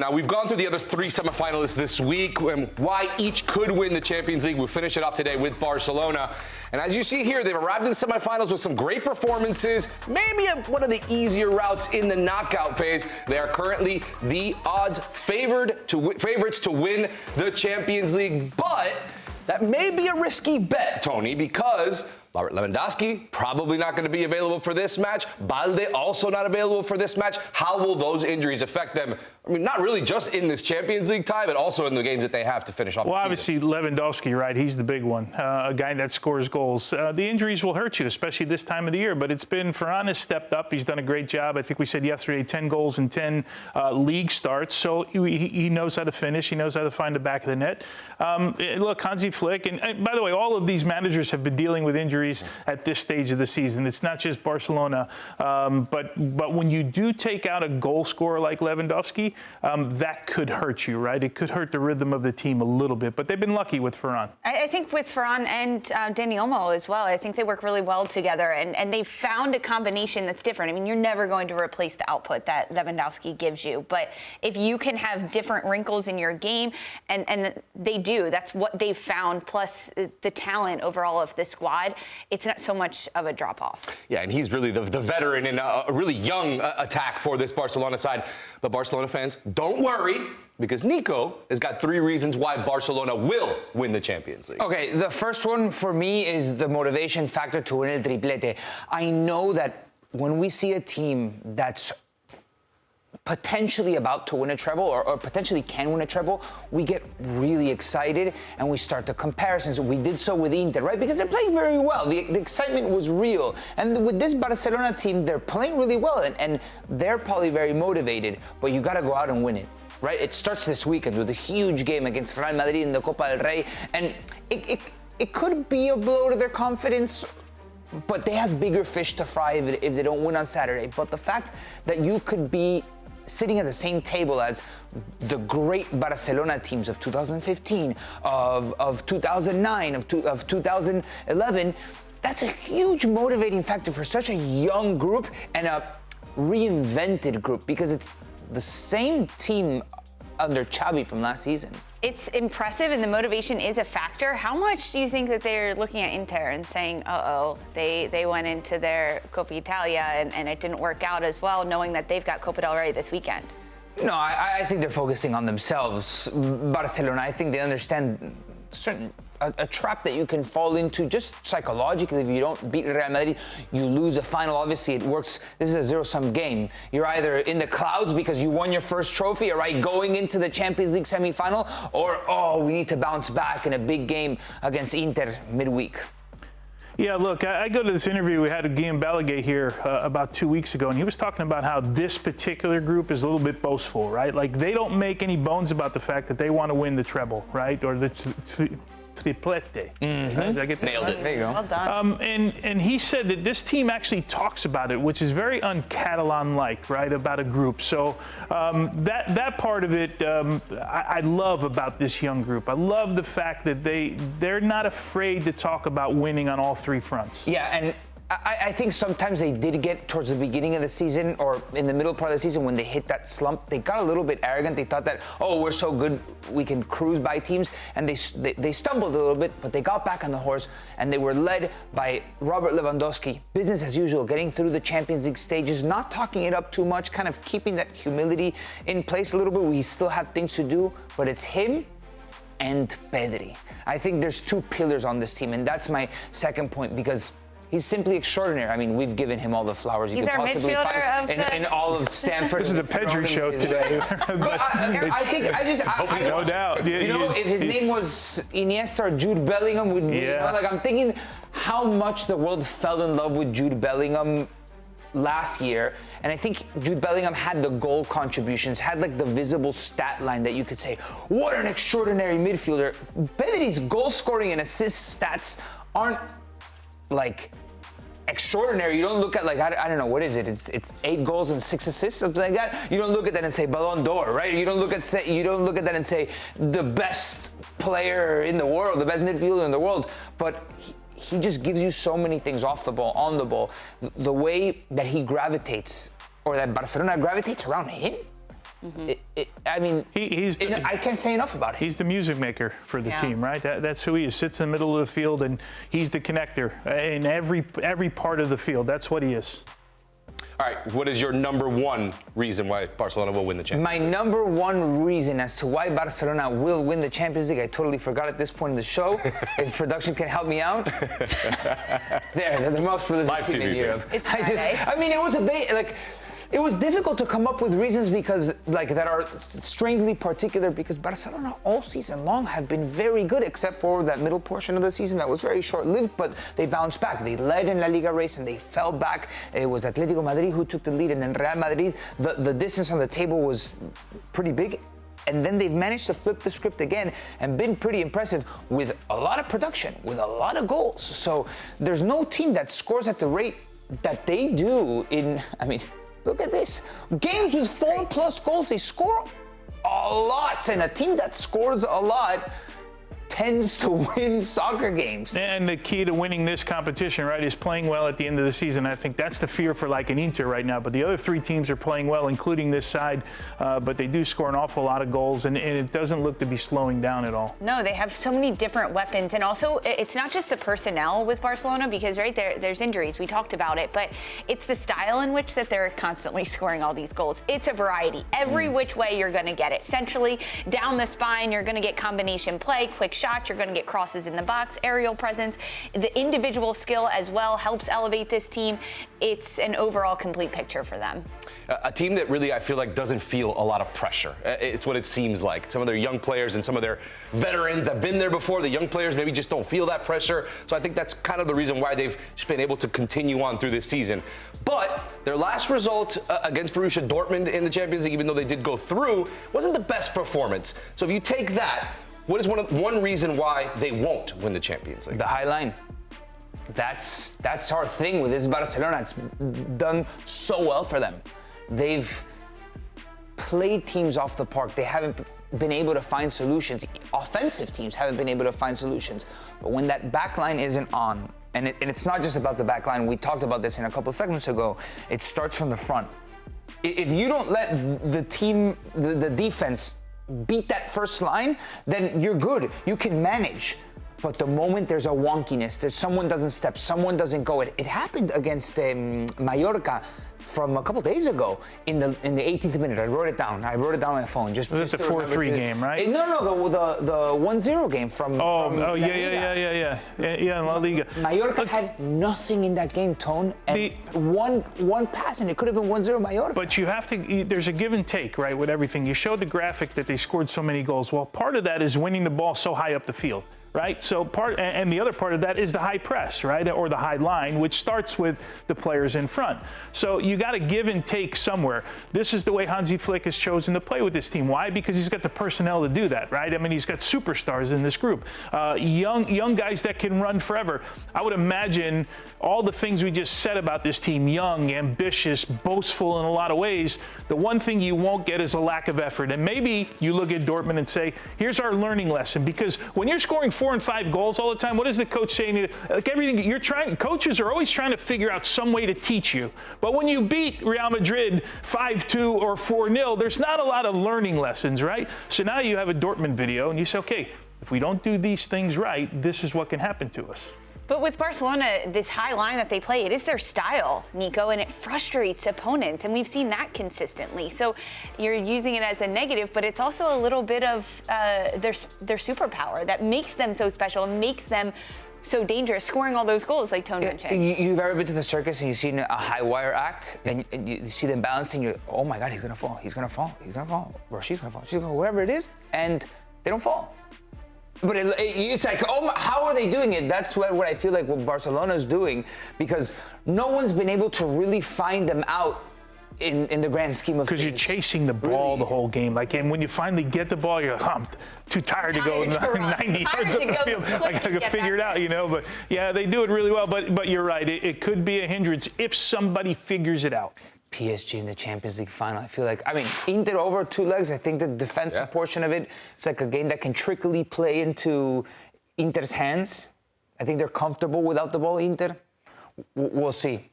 Now, we've gone through the other three semifinalists this week and why each could win the Champions League. We'll finish it off today with Barcelona. And as you see here, they've arrived in the semifinals with some great performances, maybe one of the easier routes in the knockout phase. They are currently the odds favorites to win the Champions League. But that may be a risky bet, Tony, because Robert Lewandowski probably not going to be available for this match. Balde also not available for this match. How will those injuries affect them? I mean, not really just in this Champions League tie, but also in the games that they have to finish off the season. Well, obviously, Lewandowski, right? He's the big one, a guy that scores goals. The injuries will hurt you, especially this time of the year, but it's been, Ferran has stepped up. He's done a great job. I think we said yesterday, 10 goals and 10 league starts. So he knows how to finish. He knows how to find the back of the net. Look, Hansi Flick, and by the way, all of these managers have been dealing with injuries at this stage of the season. It's not just Barcelona, but when you do take out a goal scorer like Lewandowski, that could hurt you, right? It could hurt the rhythm of the team a little bit, but they've been lucky with Ferran. I think with Ferran and Dani Olmo as well, I think they work really well together, and they've found a combination that's different. I mean, you're never going to replace the output that Lewandowski gives you, but if you can have different wrinkles in your game, and they do, that's what they've found, plus the talent overall of the squad, it's not so much of a drop-off. Yeah, and he's really the veteran in a really young attack for this Barcelona side. But Barcelona fans, don't worry, because Nico has got 3 reasons why Barcelona will win the Champions League. Okay, the first one for me is the motivation factor to win el triplete. I know that when we see a team that's potentially about to win a treble or potentially can win a treble, we get really excited and we start the comparisons. We did so with Inter, right? Because they're playing very well. The excitement was real. And with this Barcelona team, they're playing really well and they're probably very motivated, but you got to go out and win it, right? It starts this weekend with a huge game against Real Madrid in the Copa del Rey, and it could be a blow to their confidence, but they have bigger fish to fry if they don't win on Saturday. But the fact that you could be sitting at the same table as the great Barcelona teams of 2015, of 2009, of 2011, that's a huge motivating factor for such a young group and a reinvented group, because it's the same team under Xavi from last season. It's impressive, and the motivation is a factor. How much do you think that they're looking at Inter and saying, they went into their Coppa Italia and it didn't work out as well, knowing that they've got Copa del Rey this weekend? No, I think they're focusing on themselves. Barcelona, I think they understand a trap that you can fall into just psychologically. If you don't beat Real Madrid, you lose a final. Obviously, it works. This is a zero-sum game. You're either in the clouds because you won your first trophy, all right, going into the Champions League semifinal, or, we need to bounce back in a big game against Inter midweek. Yeah, look, I go to this interview we had with Guillaume Balaguer here about 2 weeks ago, and he was talking about how this particular group is a little bit boastful, right? Like, they don't make any bones about the fact that they want to win the treble, right? Or the Triplete. Mm-hmm. Did I get that? Nailed it. There you go. Well done. And he said that this team actually talks about it, which is very un-Catalan-like, right, about a group. So that part of it, I love about this young group. I love the fact that they're not afraid to talk about winning on all 3 fronts. Yeah, and I think sometimes they did get towards the beginning of the season or in the middle part of the season when they hit that slump. They got a little bit arrogant. They thought that, we're so good, we can cruise by teams. And they stumbled a little bit, but they got back on the horse and they were led by Robert Lewandowski. Business as usual, getting through the Champions League stages, not talking it up too much, kind of keeping that humility in place a little bit. We still have things to do, but it's him and Pedri. I think there's 2 pillars on this team, and that's my second point, because he's simply extraordinary. I mean, we've given him all the flowers you could possibly find in all of Stanford. This is the Pedri show today. I think no doubt. If his name was Iniesta or Jude Bellingham, I'm thinking how much the world fell in love with Jude Bellingham last year. And I think Jude Bellingham had the goal contributions, had like the visible stat line that you could say, what an extraordinary midfielder. Pedri's goal scoring and assist stats aren't like extraordinary. You don't look at like, I don't know, what is it? It's 8 goals and 6 assists, something like that. You don't look at that and say Ballon d'Or, right? You don't look at that and say the best player in the world, the best midfielder in the world. But he just gives you so many things off the ball, on the ball. The way that he gravitates, or that Barcelona gravitates around him, I mean, I can't say enough about it. He's the music maker for the team, right? That's who he is. Sits in the middle of the field, and he's the connector in every part of the field. That's what he is. All right, what is your number one reason why Barcelona will win the Champions League? My number one reason as to why Barcelona will win the Champions League, I totally forgot at this point in the show. If production can help me out. They're the most prolific team in Europe. It was difficult to come up with reasons because that are strangely particular because Barcelona all season long have been very good except for that middle portion of the season that was very short-lived, but they bounced back. They led in La Liga race and they fell back. It was Atletico Madrid who took the lead, and then Real Madrid, the distance on the table was pretty big. And then they've managed to flip the script again and been pretty impressive with a lot of production, with a lot of goals. So there's no team that scores at the rate that they do look at this. Games with 4+ goals, they score a lot. And a team that scores a lot tends to win soccer games. And the key to winning this competition, right, is playing well at the end of the season. I think that's the fear for an Inter right now. But the other three teams are playing well, including this side. But they do score an awful lot of goals, and it doesn't look to be slowing down at all. No, they have so many different weapons. And also, it's not just the personnel with Barcelona, because right there's injuries. We talked about it. But it's the style in which that they're constantly scoring all these goals. It's a variety. Every which way you're going to get it. Centrally, down the spine, you're going to get combination play, quick shots, you're going to get crosses in the box, aerial presence. The individual skill as well helps elevate this team. It's an overall complete picture for them. A team that really, I feel like, doesn't feel a lot of pressure. It's what it seems like. Some of their young players and some of their veterans have been there before. The young players maybe just don't feel that pressure. So I think that's kind of the reason why they've just been able to continue on through this season. But their last result against Borussia Dortmund in the Champions League, even though they did go through, wasn't the best performance. So if you take that, what is one reason why they won't win the Champions League? The high line. That's our thing with this Barcelona. It's done so well for them. They've played teams off the park. They haven't been able to find solutions. Offensive teams haven't been able to find solutions. But when that back line isn't on, and it's not just about the back line. We talked about this in a couple of segments ago. It starts from the front. If you don't let the team, the defense, beat that first line, then you're good. You can manage. But the moment there's a wonkiness, that someone doesn't step, someone doesn't go. It happened against Mallorca from a couple days ago in the 18th minute. I wrote it down on my phone. That's the 4-3 game, right? No, the 1-0 game from. Yeah, in La Liga. Mallorca had nothing in that game, Tone, and one pass, and it could have been 1-0 Mallorca. But you have to. There's a give and take, right, with everything. You showed the graphic that they scored so many goals. Well, part of that is winning the ball so high up the field. Right, so and the other part of that is the high press, right, or the high line, which starts with the players in front. So you got to give and take somewhere. This is the way Hansi Flick has chosen to play with this team. Why? Because he's got the personnel to do that, right? I mean, he's got superstars in this group, young guys that can run forever. I would imagine all the things we just said about this team: young, ambitious, boastful in a lot of ways. The one thing you won't get is a lack of effort. And maybe you look at Dortmund and say, "Here's our learning lesson." Because when you're scoring 4 and 5 goals all the time, what is the coach saying to you? Like everything coaches are always trying to figure out some way to teach you. But when you beat Real Madrid 5-2 or 4-0, there's not a lot of learning lessons, right? So now you have a Dortmund video and you say, okay, if we don't do these things right, this is what can happen to us. But with Barcelona, this high line that they play, it is their style, Nico, and it frustrates opponents, and we've seen that consistently. So you're using it as a negative, but it's also a little bit of their superpower that makes them so special and makes them so dangerous, scoring all those goals like Tone mentioned. You've ever been to the circus and you've seen a high wire act, and you see them balancing, you're, oh my God, he's gonna fall, or she's gonna fall, whoever it is, and they don't fall. But it's like, oh, how are they doing it? That's what I feel like what Barcelona's doing, because no one's been able to really find them out in the grand scheme of things. Because you're chasing the ball the whole game. And when you finally get the ball, you're too tired to go 90 yards up the field. I got to figure it out, But yeah, they do it really well. But you're right. It could be a hindrance if somebody figures it out. PSG in the Champions League final. I feel like, Inter over 2 legs. I think the defensive portion of it, it's like a game that can trickily play into Inter's hands. I think they're comfortable without the ball, Inter. We'll see.